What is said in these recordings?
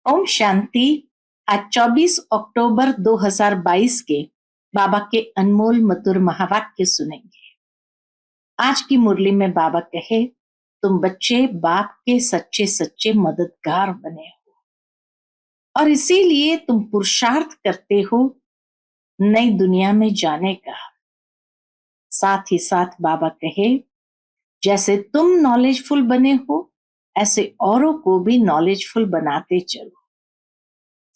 ओम शांति। आज 24 अक्टूबर 2022 के बाबा के अनमोल मधुर महावाक्य सुनेंगे। आज की मुरली में बाबा कहे, तुम बच्चे बाप के सच्चे सच्चे मददगार बने हो और इसीलिए तुम पुरुषार्थ करते हो नई दुनिया में जाने का। साथ ही साथ बाबा कहे, जैसे तुम नॉलेजफुल बने हो ऐसे औरों को भी नॉलेजफुल बनाते चलो।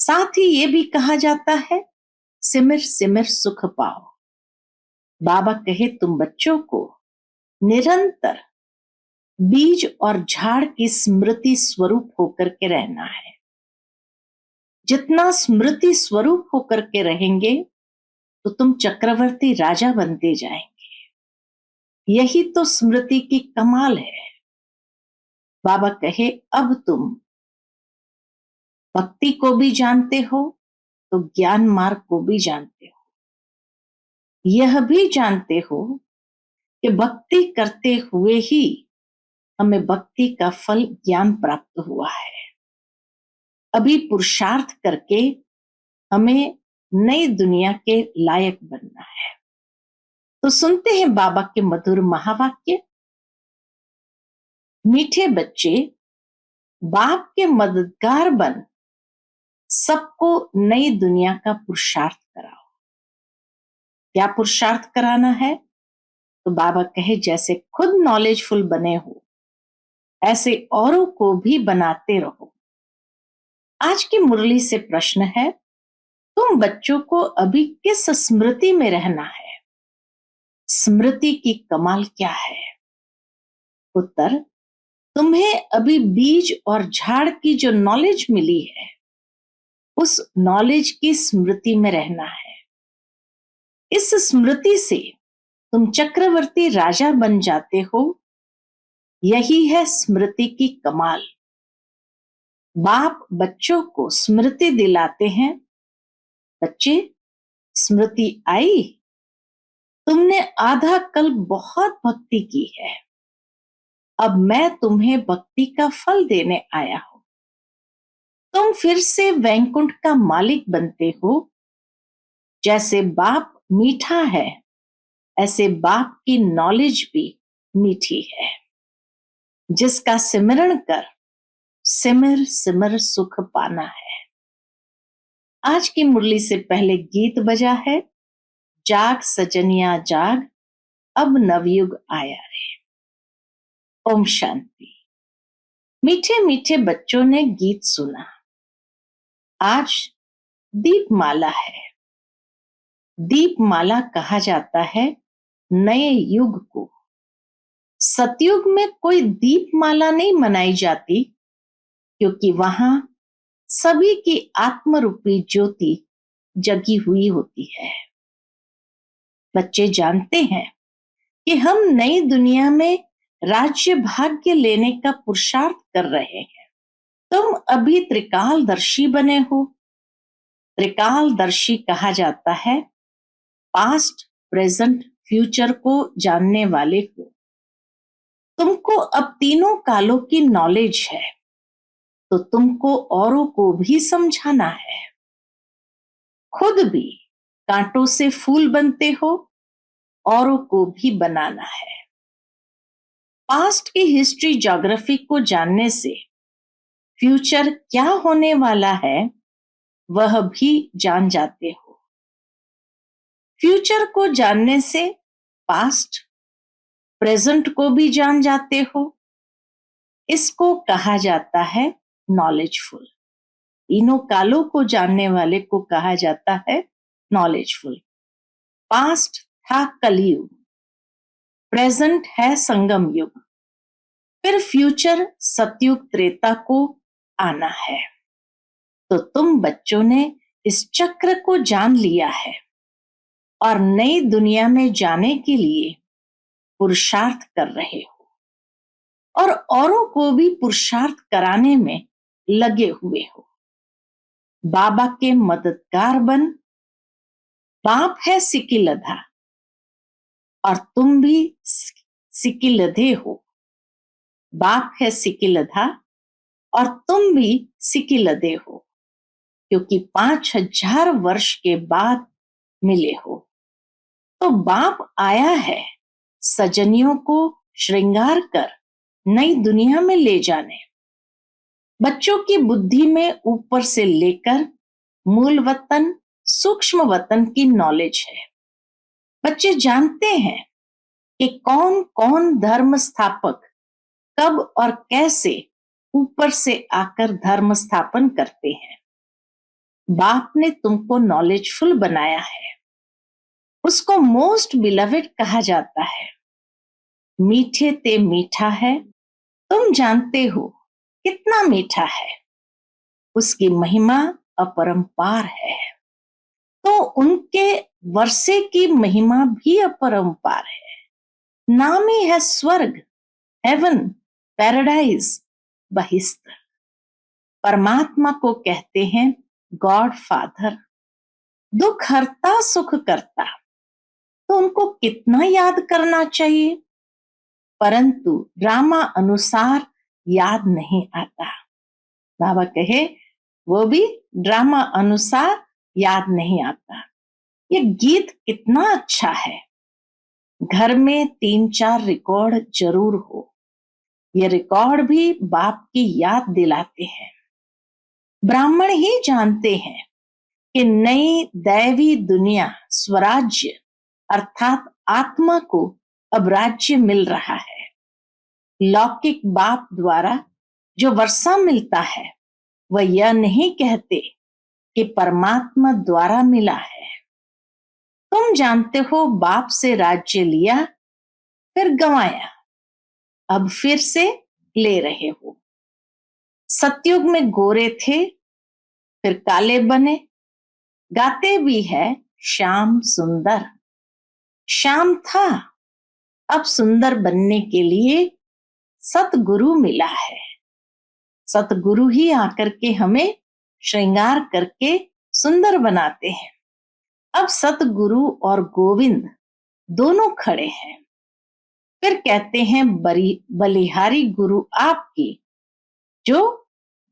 साथ ही ये भी कहा जाता है, सिमर सिमर सुख पाओ। बाबा कहे, तुम बच्चों को निरंतर बीज और झाड़ की स्मृति स्वरूप होकर के रहना है। जितना स्मृति स्वरूप होकर के रहेंगे तो तुम चक्रवर्ती राजा बनते जाएंगे। यही तो स्मृति की कमाल है। बाबा कहे, अब तुम भक्ति को भी जानते हो तो ज्ञान मार्ग को भी जानते हो। यह भी जानते हो कि भक्ति करते हुए ही हमें भक्ति का फल ज्ञान प्राप्त हुआ है। अभी पुरुषार्थ करके हमें नई दुनिया के लायक बनना है। तो सुनते हैं बाबा के मधुर महावाक्य। मीठे बच्चे बाप के मददगार बन सबको नई दुनिया का पुरुषार्थ कराओ। क्या पुरुषार्थ कराना है? तो बाबा कहे, जैसे खुद नॉलेजफुल बने हो ऐसे औरों को भी बनाते रहो। आज की मुरली से प्रश्न है, तुम बच्चों को अभी किस स्मृति में रहना है? स्मृति की कमाल क्या है? उत्तर, तुम्हें अभी बीज और झाड़ की जो नॉलेज मिली है उस नॉलेज की स्मृति में रहना है। इस स्मृति से तुम चक्रवर्ती राजा बन जाते हो। यही है स्मृति की कमाल। बाप बच्चों को स्मृति दिलाते हैं, बच्चे स्मृति आई, तुमने आधा कल बहुत भक्ति की है, अब मैं तुम्हें भक्ति का फल देने आया हूं। तुम फिर से वैकुंठ का मालिक बनते हो। जैसे बाप मीठा है ऐसे बाप की नॉलेज भी मीठी है। जिसका सिमरण कर सिमर सिमर सुख पाना है। आज की मुरली से पहले गीत बजा है, जाग सजनिया जाग, अब नवयुग आया रे। ओम शांति। मीठे मीठे बच्चों ने गीत सुना। आज दीपमाला है। दीपमाला कहा जाता है नए युग को। सतयुग में कोई दीपमाला नहीं मनाई जाती, क्योंकि वहां सभी की आत्मरूपी ज्योति जगी हुई होती है। बच्चे जानते हैं कि हम नई दुनिया में राज्य भाग्य लेने का पुरुषार्थ कर रहे हैं। तुम अभी त्रिकालदर्शी बने हो। त्रिकालदर्शी कहा जाता है पास्ट, प्रेजेंट, फ्यूचर को जानने वाले को। तुमको अब तीनों कालों की नॉलेज है, तो तुमको औरों को भी समझाना है। खुद भी कांटों से फूल बनते हो, औरों को भी बनाना है। पास्ट की हिस्ट्री, ज्योग्राफी को जानने से फ्यूचर क्या होने वाला है वह भी जान जाते हो। फ्यूचर को जानने से पास्ट, प्रेजेंट को भी जान जाते हो। इसको कहा जाता है नॉलेजफुल। तीनों कालों को जानने वाले को कहा जाता है नॉलेजफुल। पास्ट था कलयुग, प्रेजेंट है संगम युग, फिर फ्यूचर सतयुग त्रेता को आना है। तो तुम बच्चों ने इस चक्र को जान लिया है और नई दुनिया में जाने के लिए पुरुषार्थ कर रहे हो और औरों को भी पुरुषार्थ कराने में लगे हुए हो। बाबा के मददगार बन। बाप है सिकिलधा और तुम भी सिकिलधे हो। बाप है सिकिलधा और तुम भी सिकिलदे हो, क्योंकि 5000 वर्ष के बाद मिले हो। तो बाप आया है सजनियों को श्रृंगार कर नई दुनिया में ले जाने। बच्चों की बुद्धि में ऊपर से लेकर मूल वतन, सूक्ष्म वतन की नॉलेज है। बच्चे जानते हैं कि कौन कौन धर्म स्थापक कब और कैसे ऊपर से आकर धर्म स्थापन करते हैं। बाप ने तुमको नॉलेजफुल बनाया है, उसको मोस्ट बिलवेड कहा जाता है। मीठे ते मीठा है, तुम जानते हो कितना मीठा है, उसकी महिमा अपरंपार है। तो उनके वर्षे की महिमा भी अपरंपार है। नाम ही है स्वर्ग, हेवन, पैराडाइज, बहिस्तर। परमात्मा को कहते हैं गॉड फादर। दुख हरता सुख करता, तो उनको कितना याद करना चाहिए, परंतु ड्रामा अनुसार याद नहीं आता। बाबा कहे वो भी ड्रामा अनुसार याद नहीं आता। ये गीत कितना अच्छा है। घर में 3-4 रिकॉर्ड जरूर हो। ये रिकॉर्ड भी बाप की याद दिलाते हैं। ब्राह्मण ही जानते हैं कि नई दैवी दुनिया स्वराज्य अर्थात आत्मा को अब राज्य मिल रहा है। लौकिक बाप द्वारा जो वर्षा मिलता है वह यह नहीं कहते कि परमात्मा द्वारा मिला है। तुम जानते हो बाप से राज्य लिया फिर गंवाया, अब फिर से ले रहे हो। सतयुग में गोरे थे फिर काले बने। गाते भी है श्याम सुंदर। श्याम था, अब सुंदर बनने के लिए सतगुरु मिला है। सतगुरु ही आकर के हमें श्रृंगार करके सुंदर बनाते हैं। अब सतगुरु और गोविंद दोनों खड़े हैं। फिर कहते हैं बलिहारी गुरु आपकी, जो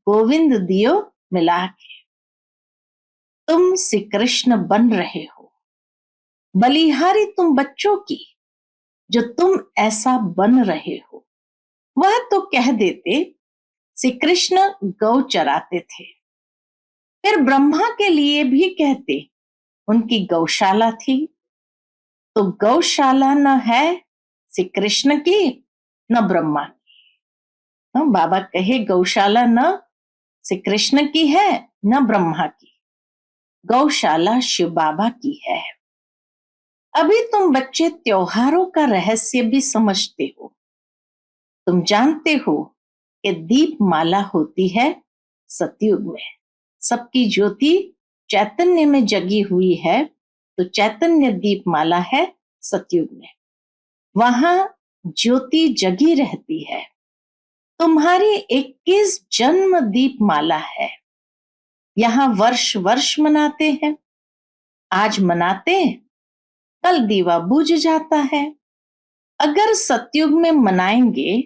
गोविंद दियो मिला के। तुम श्री कृष्ण बन रहे हो। बलिहारी तुम बच्चों की, जो तुम ऐसा बन रहे हो। वह तो कह देते श्री कृष्ण गौ चराते थे, फिर ब्रह्मा के लिए भी कहते उनकी गौशाला थी। तो गौशाला न है श्री कृष्ण की न ब्रह्मा की। बाबा कहे गौशाला न श्री कृष्ण की है न ब्रह्मा की, गौशाला शिव बाबा की है। अभी तुम बच्चे त्योहारों का रहस्य भी समझते हो। तुम जानते हो कि दीप माला होती है सतयुग में। सबकी ज्योति चैतन्य में जगी हुई है, तो चैतन्य दीप माला है सतयुग में। वहां ज्योति जगी रहती है। तुम्हारी 21 जन्म दीप माला है। यहां वर्ष वर्ष मनाते हैं। आज मनाते, कल दीवा बुझ जाता है। अगर सतयुग में मनाएंगे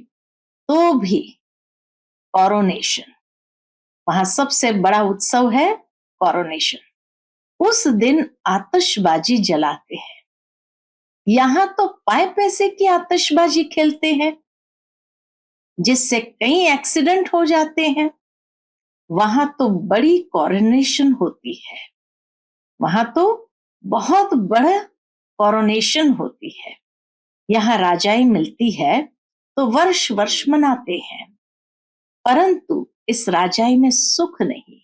तो भी कॉरोनेशन, वहां सबसे बड़ा उत्सव है कॉरोनेशन। उस दिन आतिशबाजी जलाते हैं। यहां तो पाए पैसे की आतिशबाजी खेलते हैं, जिससे कई एक्सीडेंट हो जाते हैं। वहां तो बड़ी कॉरोनेशन होती है। वहां तो बहुत बड़ा कॉरोनेशन होती है। यहाँ राजाई मिलती है तो वर्ष वर्ष मनाते हैं, परंतु इस राजाई में सुख नहीं।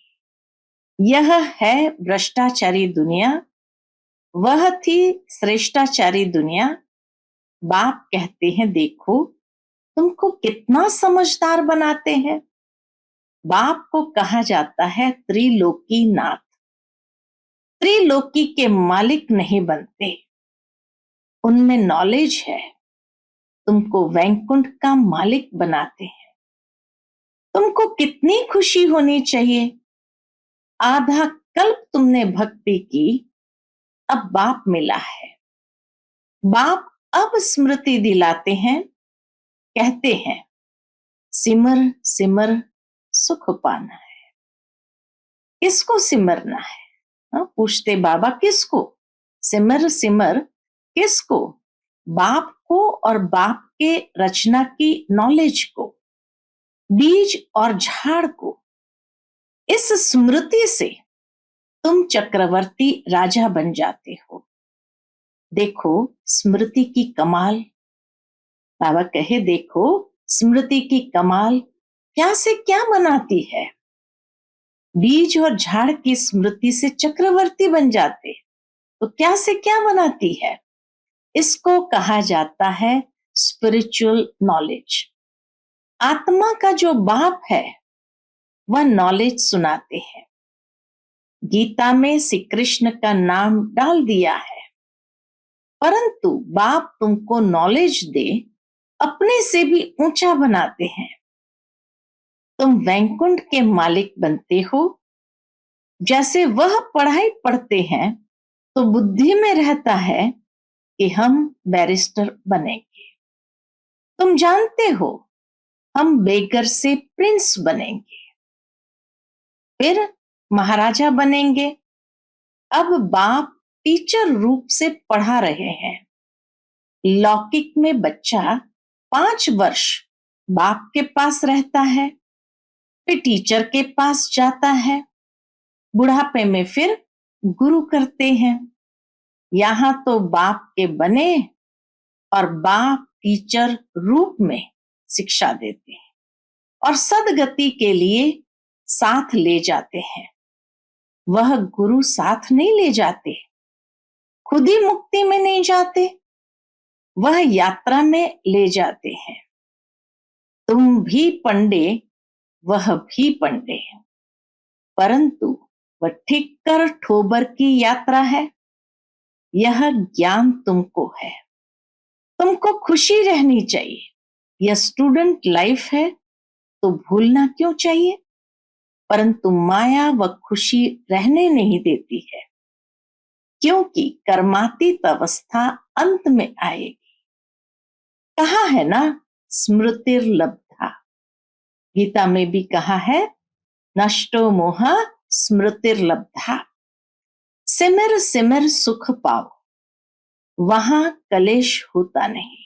यह है भ्रष्टाचारी दुनिया, वह थी श्रेष्ठाचारी दुनिया। बाप कहते हैं देखो तुमको कितना समझदार बनाते हैं। बाप को कहा जाता है त्रिलोकी नाथ। त्रिलोकी के मालिक नहीं बनते, उनमें नॉलेज है। तुमको वैकुंठ का मालिक बनाते हैं। तुमको कितनी खुशी होनी चाहिए। आधा कल्प तुमने भक्ति की, अब बाप मिला है। बाप अब स्मृति दिलाते हैं, कहते हैं सिमर सिमर सुख पाना है। किसको सिमरना है? पूछते बाबा, किसको सिमर सिमर, किसको? बाप को और बाप के रचना की नॉलेज को, बीज और झाड़ को। इस स्मृति से तुम चक्रवर्ती राजा बन जाते हो। देखो स्मृति की कमाल। बाबा कहे, देखो स्मृति की कमाल क्या से क्या बनाती है। बीज और झाड़ की स्मृति से चक्रवर्ती बन जाते, तो क्या से क्या बनाती है। इसको कहा जाता है स्पिरिचुअल नॉलेज। आत्मा का जो बाप है वह नॉलेज सुनाते हैं। गीता में श्री कृष्ण का नाम डाल दिया है, परंतु बाप तुमको नॉलेज दे अपने से भी ऊंचा बनाते हैं। तुम वैकुंठ के मालिक बनते हो। जैसे वह पढ़ाई पढ़ते हैं तो बुद्धि में रहता है कि हम बैरिस्टर बनेंगे। तुम जानते हो हम बेगर से प्रिंस बनेंगे, फिर महाराजा बनेंगे। अब बाप टीचर रूप से पढ़ा रहे हैं। लौकिक में बच्चा 5 वर्ष बाप के पास रहता है, फिर टीचर के पास जाता है, बुढ़ापे में फिर गुरु करते हैं। यहां तो बाप के बने और बाप टीचर रूप में शिक्षा देते हैं और सदगति के लिए साथ ले जाते हैं। वह गुरु साथ नहीं ले जाते, खुद ही मुक्ति में नहीं जाते, वह यात्रा में ले जाते हैं। तुम भी पंडे, वह भी पंडे, परंतु वह ठीक कर ठोबर की यात्रा है। यह ज्ञान तुमको है, तुमको खुशी रहनी चाहिए। यह स्टूडेंट लाइफ है तो भूलना क्यों चाहिए, परंतु माया व खुशी रहने नहीं देती है, क्योंकि कर्मातीत अवस्था अंत में आएगी। कहा है ना, स्मृतिर्लब्धा। गीता में भी कहा है, नष्टो मोह स्मृतिर्लब्धा। सिमर सिमर सुख पाओ, वहां कलेश होता नहीं।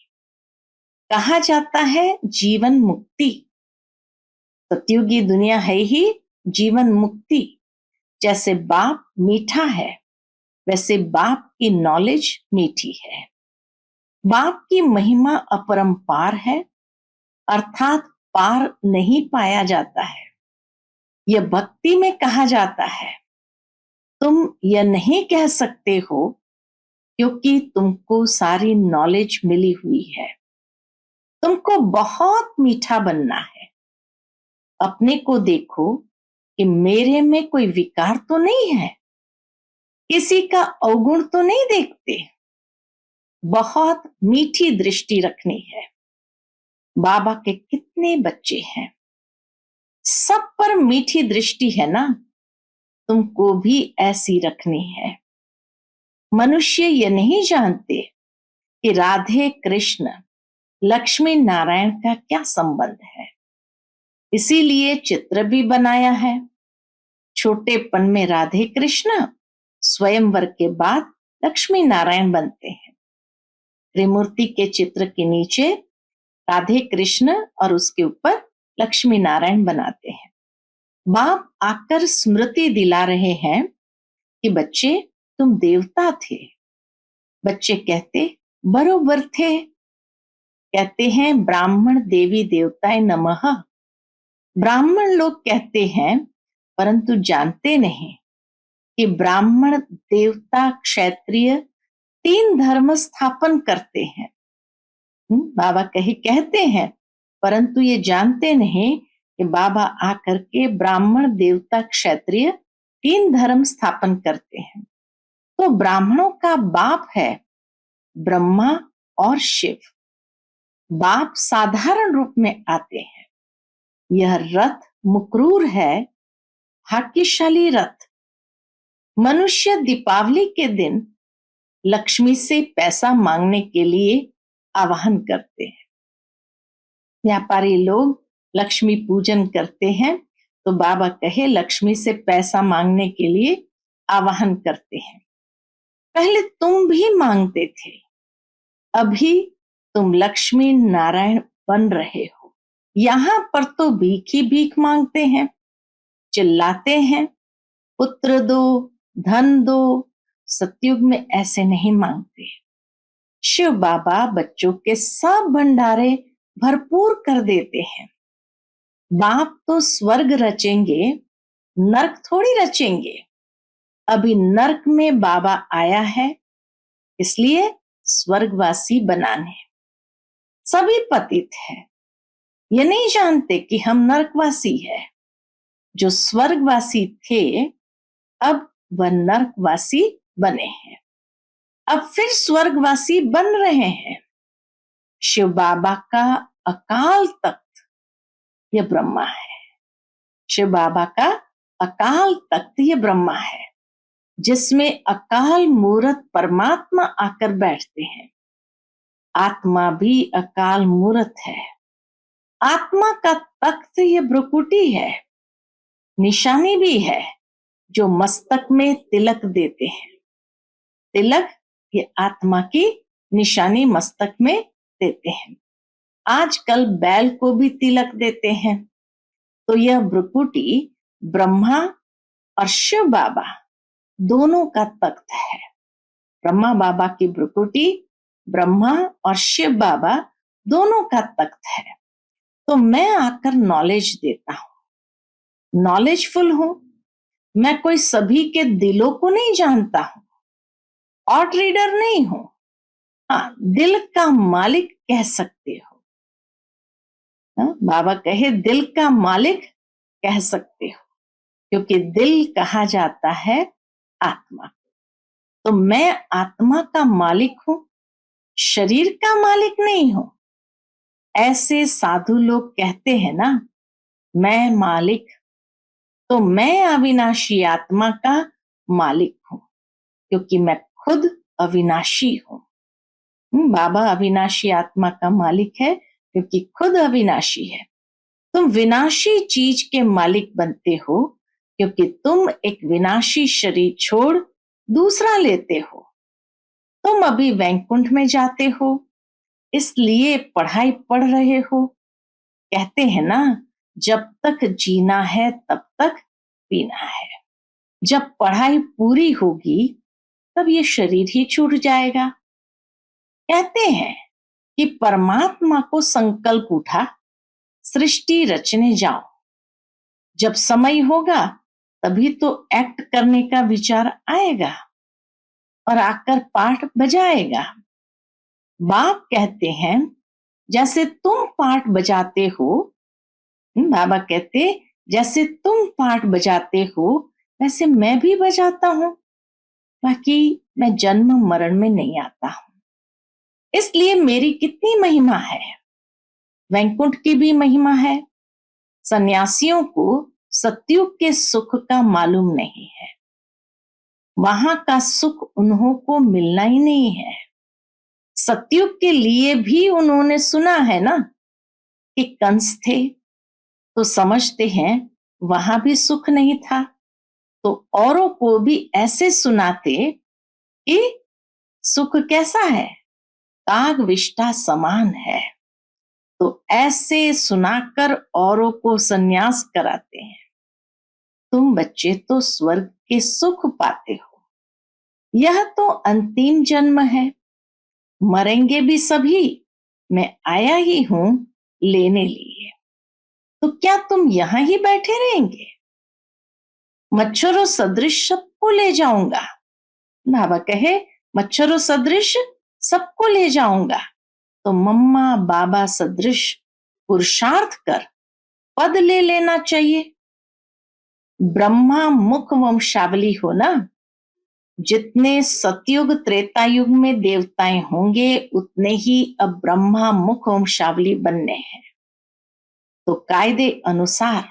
कहा जाता है जीवन मुक्ति। सतयुगी दुनिया है ही जीवन मुक्ति। जैसे बाप मीठा है, वैसे बाप की नॉलेज मीठी है। बाप की महिमा अपरंपार है, अर्थात पार नहीं पाया जाता है। यह भक्ति में कहा जाता है। तुम यह नहीं कह सकते हो क्योंकि तुमको सारी नॉलेज मिली हुई है। तुमको बहुत मीठा बनना है। अपने को देखो कि मेरे में कोई विकार तो नहीं है, किसी का अवगुण तो नहीं देखते। बहुत मीठी दृष्टि रखनी है। बाबा के कितने बच्चे हैं, सब पर मीठी दृष्टि है ना, तुमको भी ऐसी रखनी है। मनुष्य ये नहीं जानते कि राधे कृष्ण लक्ष्मी नारायण का क्या संबंध है, इसीलिए चित्र भी बनाया है। छोटेपन में राधे कृष्ण, स्वयंवर के बाद लक्ष्मी नारायण बनते हैं। त्रिमूर्ति के चित्र के नीचे राधे कृष्ण और उसके ऊपर लक्ष्मी नारायण बनाते हैं। बाप आकर स्मृति दिला रहे हैं कि बच्चे तुम देवता थे। बच्चे कहते बरोबर थे। कहते हैं ब्राह्मण देवी देवताए नमः। ब्राह्मण लोग कहते हैं, परंतु जानते नहीं कि ब्राह्मण देवता क्षत्रिय 3 धर्म स्थापन करते हैं। बाबा कहते हैं, परंतु ये जानते नहीं कि बाबा आकर के ब्राह्मण देवता क्षत्रिय 3 धर्म स्थापन करते हैं। तो ब्राह्मणों का बाप है ब्रह्मा और शिव। बाप साधारण रूप में आते हैं। यह रथ मुकरूर है, भाग्यशाली रथ। मनुष्य दीपावली के दिन लक्ष्मी से पैसा मांगने के लिए आवाहन करते हैं। व्यापारी लोग लक्ष्मी पूजन करते हैं तो बाबा कहे लक्ष्मी से पैसा मांगने के लिए आवाहन करते हैं। पहले तुम भी मांगते थे, अभी तुम लक्ष्मी नारायण बन रहे हो। यहां पर तो भीख ही भीख मांगते हैं, चिल्लाते हैं, पुत्र दो, धन दो। सतयुग में ऐसे नहीं मांगते। शिव बाबा बच्चों के सब भंडारे भरपूर कर देते हैं। बाप तो स्वर्ग रचेंगे, नरक थोड़ी रचेंगे। अभी नरक में बाबा आया है, इसलिए स्वर्गवासी बनाने। सभी पतित है, ये नहीं जानते कि हम नरकवासी है। जो स्वर्गवासी थे अब वह नरकवासी बने हैं, अब फिर स्वर्गवासी बन रहे हैं। शिव बाबा का अकाल तख्त ये ब्रह्मा है। शिव बाबा का अकाल तख्त ये ब्रह्मा है, जिसमें अकाल मूर्त परमात्मा आकर बैठते हैं। आत्मा भी अकाल मूर्त है। आत्मा का तख्त ये भ्रुकुटी है, निशानी भी है जो मस्तक में तिलक देते हैं। तिलक ये आत्मा की निशानी मस्तक में देते हैं। आजकल बैल को भी तिलक देते हैं। तो यह भ्रुकुटी ब्रह्मा और शिव बाबा दोनों का तख्त है। ब्रह्मा बाबा की भ्रुकुटी ब्रह्मा और शिव बाबा दोनों का तख्त है। तो मैं आकर नॉलेज देता हूं, नॉलेजफुल हूं। मैं कोई सभी के दिलों को नहीं जानता हूं, ऑट रीडर नहीं हूं। हाँ, दिल का मालिक कह सकते हो। बाबा कहे दिल का मालिक कह सकते हो, क्योंकि दिल कहा जाता है आत्मा। तो मैं आत्मा का मालिक हूं, शरीर का मालिक नहीं हूं। ऐसे साधु लोग कहते हैं ना, मैं मालिक। तो मैं अविनाशी आत्मा का मालिक हूं, क्योंकि मैं खुद अविनाशी हूं। बाबा अविनाशी आत्मा का मालिक है, क्योंकि खुद अविनाशी है। तुम विनाशी चीज के मालिक बनते हो, क्योंकि तुम एक विनाशी शरीर छोड़ दूसरा लेते हो। तुम अभी वैकुंठ में जाते हो, इसलिए पढ़ाई पढ़ रहे हो। कहते हैं ना, जब तक जीना है तब तक पीना है। जब पढ़ाई पूरी होगी तब ये शरीर ही छूट जाएगा। कहते हैं कि परमात्मा को संकल्प उठा, सृष्टि रचने जाओ। जब समय होगा तभी तो एक्ट करने का विचार आएगा और आकर पाठ बजाएगा। बाप कहते हैं जैसे तुम पाठ बजाते हो, बाबा कहते जैसे तुम पाठ बजाते हो वैसे मैं भी बजाता हूं, बाकी मैं जन्म मरण में नहीं आता हूं। इसलिए मेरी कितनी महिमा है। वैकुंठ की भी महिमा है। सन्यासियों को सतयुग के सुख का मालूम नहीं है। वहां का सुख उन्हों को मिलना ही नहीं है। सतयुग के लिए भी उन्होंने सुना है ना कि कंस थे, तो समझते हैं वहां भी सुख नहीं था। तो औरों को भी ऐसे सुनाते कि सुख कैसा है, काग विष्ठा समान है। तो ऐसे सुनाकर औरों को सन्यास कराते हैं। तुम बच्चे तो स्वर्ग के सुख पाते हो। यह तो अंतिम जन्म है, मरेंगे भी सभी। मैं आया ही हूं लेने लिए। तो क्या तुम यहां ही बैठे रहेंगे? मच्छरों सदृश सबको ले जाऊंगा। बाबा कहे मच्छरों सदृश सबको ले जाऊंगा। तो मम्मा बाबा सदृश पुरुषार्थ कर पद ले लेना चाहिए। ब्रह्मा मुख वंशावली हो ना। जितने सतयुग त्रेता युग में देवताएं होंगे उतने ही अब ब्रह्मा मुख वंशावली बनने हैं। तो कायदे अनुसार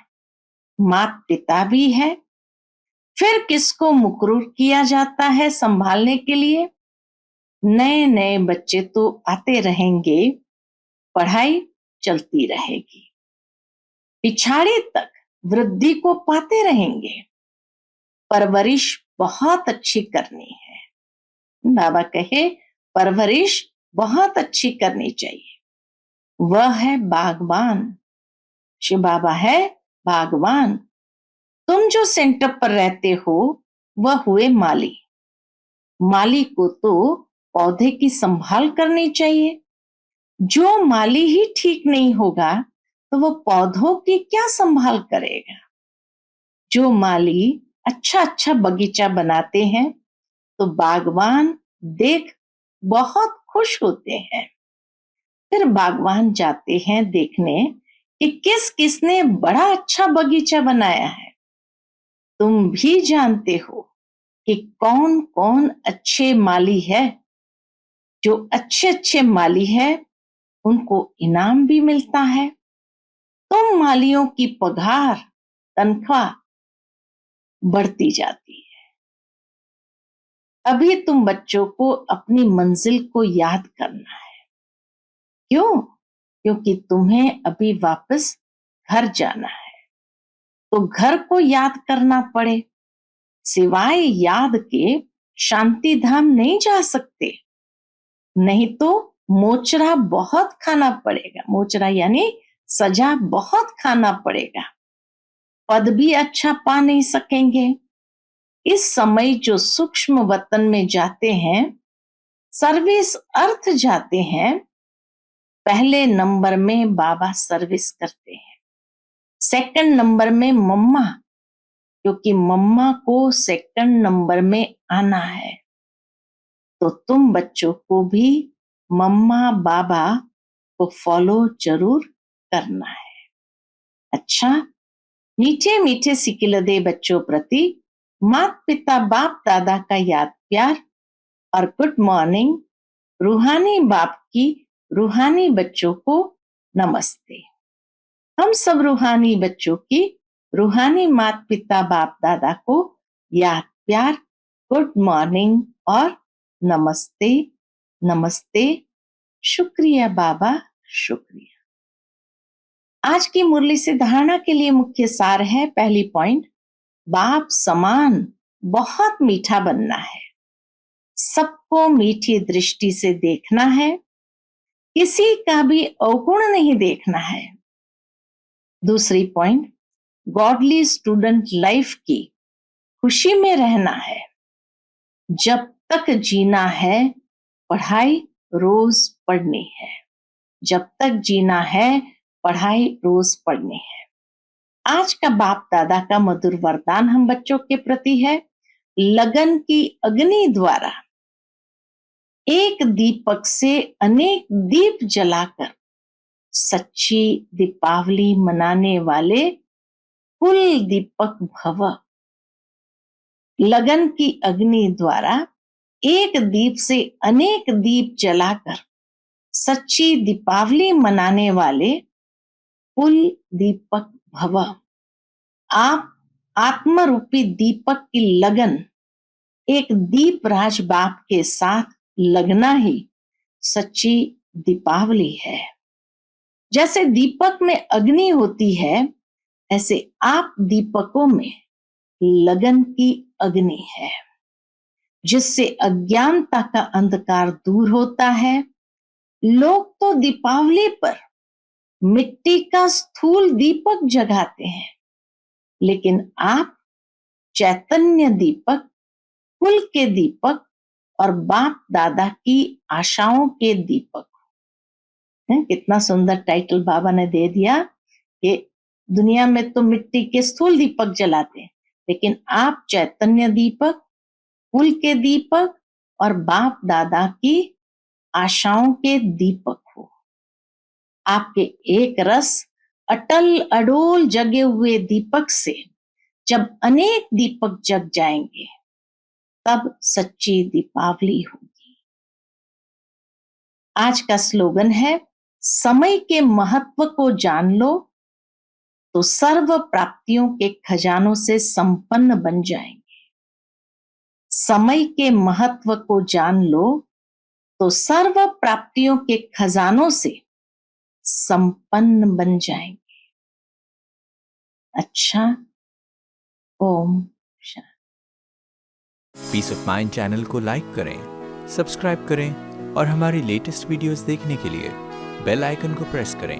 माता पिता भी है। फिर किसको मुकर्रर किया जाता है संभालने के लिए? नए नए बच्चे तो आते रहेंगे, पढ़ाई चलती रहेगी। पिछाड़ी तक वृद्धि को पाते रहेंगे। परवरिश बहुत अच्छी करनी है। बाबा कहे परवरिश बहुत अच्छी करनी चाहिए। वह है बागबान। शिव बाबा है बागबान। तुम जो सेंटर पर रहते हो वह हुए माली। माली को तो पौधे की संभाल करनी चाहिए। जो माली ही ठीक नहीं होगा तो वो पौधों की क्या संभाल करेगा। जो माली अच्छा अच्छा बगीचा बनाते हैं तो बागवान देख बहुत खुश होते हैं। फिर बागवान जाते हैं देखने कि किस किसने बड़ा अच्छा बगीचा बनाया है। तुम भी जानते हो कि कौन कौन अच्छे माली है। जो अच्छे अच्छे माली है उनको इनाम भी मिलता है। तुम मालियों की पगार तनख्वाह बढ़ती जाती है। अभी तुम बच्चों को अपनी मंजिल को याद करना है। क्यों? क्योंकि तुम्हें अभी वापस घर जाना है। तो घर को याद करना पड़े। सिवाय याद के शांति धाम नहीं जा सकते। नहीं तो मोचरा बहुत खाना पड़ेगा। मोचरा यानी सजा बहुत खाना पड़ेगा। पद भी अच्छा पा नहीं सकेंगे। इस समय जो सूक्ष्म वतन में जाते हैं, सर्विस अर्थ जाते हैं, पहले नंबर में बाबा सर्विस करते हैं। सेकंड नंबर में मम्मा, क्योंकि मम्मा को सेकंड नंबर में आना है। तो तुम बच्चों को भी मम्मा बाबा को फॉलो जरूर करना है। अच्छा, मीठे मीठे सिकिलदे बच्चों प्रति माता पिता बाप दादा का याद प्यार और गुड मॉर्निंग। रूहानी बाप की रूहानी बच्चों को नमस्ते। हम सब रूहानी बच्चों की रूहानी माता पिता बाप दादा को याद प्यार, गुड मॉर्निंग और नमस्ते। नमस्ते। शुक्रिया बाबा, शुक्रिया। आज की मुरली से धारणा के लिए मुख्य सार है। पहली पॉइंट, बाप समान बहुत मीठा बनना है। सबको मीठी दृष्टि से देखना है। किसी का भी अवगुण नहीं देखना है। दूसरी पॉइंट, गॉडली स्टूडेंट लाइफ की खुशी में रहना है। जब तक जीना है पढ़ाई रोज पढ़नी है। जब तक जीना है पढ़ाई रोज पढ़नी है। आज का बाप दादा का मधुर वरदान हम बच्चों के प्रति है। लगन की अग्नि द्वारा एक दीपक से अनेक दीप जलाकर सच्ची दीपावली मनाने वाले कुल दीपक भव। लगन की अग्नि द्वारा एक दीप से अनेक दीप जलाकर सच्ची दीपावली मनाने वाले कुल दीपक भव। आप आत्मरूपी दीपक की लगन एक दीप राज बाप के साथ लगना ही सच्ची दीपावली है। जैसे दीपक में अग्नि होती है, ऐसे आप दीपकों में लगन की अग्नि है, जिससे अज्ञानता का अंधकार दूर होता है। लोग तो दीपावली पर मिट्टी का स्थूल दीपक जगाते हैं, लेकिन आप चैतन्य दीपक, कुल के दीपक और बाप दादा की आशाओं के दीपक। कितना सुंदर टाइटल बाबा ने दे दिया कि दुनिया में तो मिट्टी के स्थूल दीपक जलाते हैं, लेकिन आप चैतन्य दीपक, कुल के दीपक और बाप दादा की आशाओं के दीपक हो। आपके एक रस अटल अडोल जगे हुए दीपक से जब अनेक दीपक जग जाएंगे, तब सच्ची दीपावली होगी। आज का स्लोगन है, समय के महत्व को जान लो तो सर्व प्राप्तियों के खजानों से संपन्न बन जाएंगे। समय के महत्व को जान लो तो सर्व प्राप्तियों के खजानों से संपन्न बन जाएंगे। अच्छा। Om Shanti. Piece of mind channel को लाइक करें, सब्सक्राइब करें और हमारी लेटेस्ट वीडियोस देखने के लिए बेल आइकन को प्रेस करें।